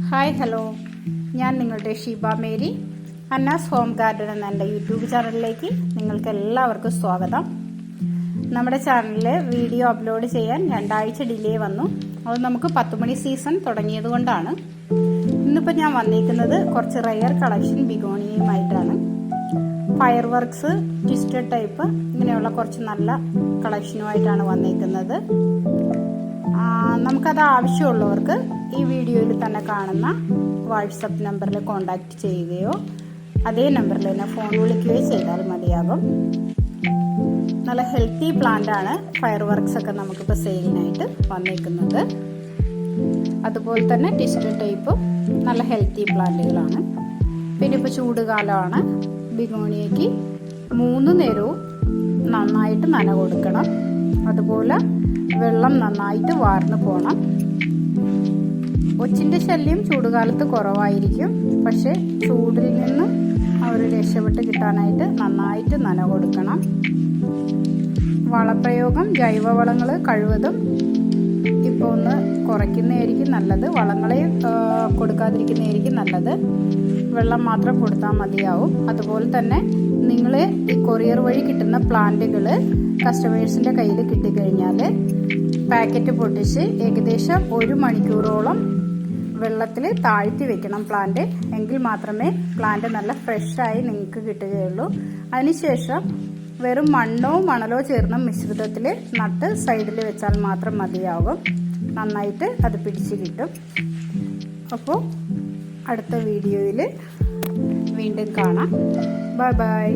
Hi hello, ഞാൻ നിങ്ങളുടെ Sheeba Mary. അന്നാസ് home garden എന്ന എൻ്റെ യൂട്യൂബ് ചാനലിലേക്ക് നിങ്ങൾക്ക് എല്ലാവർക്കും സ്വാഗതം. നമ്മുടെ ചാനലിൽ വീഡിയോ അപ്ലോഡ് ചെയ്യാൻ 2 ആഴ്ച ഡിലേ വന്നു. അത് നമുക്ക് 10 മണി സീസൺ തുടങ്ങിയത് കൊണ്ടാണ്. ഇന്നിപ്പോൾ ഞാൻ വന്നിരിക്കുന്നത് കുറച്ച് റെയർ കളക്ഷൻ ബിഗോണിയയുമായിട്ടാണ്. ഫയർ വർക്ക്സ്, ട്വിസ്റ്റഡ് ടൈപ്പ് ഇങ്ങനെയുള്ള കുറച്ച് നല്ല കളക്ഷനുമായിട്ടാണ് വന്നിരിക്കുന്നത്. നമുക്കത് ആവശ്യമുള്ളവർക്ക് ഈ വീഡിയോയിൽ തന്നെ കാണുന്ന വാട്സപ്പ് നമ്പറിൽ കോൺടാക്റ്റ് ചെയ്യുകയോ അതേ നമ്പറിൽ തന്നെ ഫോൺ വിളിക്കുകയോ ചെയ്താൽ മതിയാകും. നല്ല ഹെൽത്തി പ്ലാന്റ് ആണ് ഫയർ വർക്ക്സ് ഒക്കെ നമുക്കിപ്പോൾ സെയിലിനായിട്ട് വന്നിരിക്കുന്നത്. അതുപോലെ തന്നെ ടിസ്റ്റ് ടൈപ്പും നല്ല ഹെൽത്തി പ്ലാന്റുകളാണ്. പിന്നെ ഇപ്പോൾ ചൂടുകാലമാണ്. ബിഗോണിയയ്ക്ക് 3 നേരവും നന്നായിട്ട് നന കൊടുക്കണം. അതുപോലെ വെള്ളം നന്നായിട്ട് വാർന്നു പോകണം. ഒച്ചിൻ്റെ ശല്യം ചൂടുകാലത്ത് കുറവായിരിക്കും. പക്ഷേ ചൂടിൽ നിന്ന് അവർ രക്ഷപ്പെട്ട് കിട്ടാനായിട്ട് നന്നായിട്ട് നന കൊടുക്കണം. വളപ്രയോഗം ജൈവവളങ്ങൾ കഴിവതും ഇപ്പോൾ ഒന്ന് കുറയ്ക്കുന്നതായിരിക്കും നല്ലത്. വളങ്ങളെ കൊടുക്കാതിരിക്കുന്നതായിരിക്കും നല്ലത്. വെള്ളം മാത്രം കൊടുത്താൽ മതിയാവും. അതുപോലെ തന്നെ നിങ്ങൾ ഈ കൊറിയർ വഴി കിട്ടുന്ന പ്ലാന്റുകൾ കസ്റ്റമേഴ്സിൻ്റെ കയ്യിൽ കിട്ടിക്കഴിഞ്ഞാൽ പാക്കറ്റ് പൊട്ടിച്ച് ഏകദേശം 1 മണിക്കൂറോളം വെള്ളത്തിൽ താഴ്ത്തി വെക്കണം പ്ലാന്റ്. എങ്കിൽ മാത്രമേ പ്ലാന്റ് നല്ല ഫ്രഷായി നിങ്ങൾക്ക് കിട്ടുകയുള്ളൂ. അതിനുശേഷം വെറും മണ്ണോ മണലോ ചേർന്ന മിശ്രിതത്തിൽ നട്ട് സൈഡിൽ വെച്ചാൽ മാത്രം മതിയാകും. നന്നായിട്ട് അത് പിടിച്ച് കിട്ടും. അപ്പോൾ അടുത്ത വീഡിയോയിൽ വീണ്ടും കാണാം. Bye bye.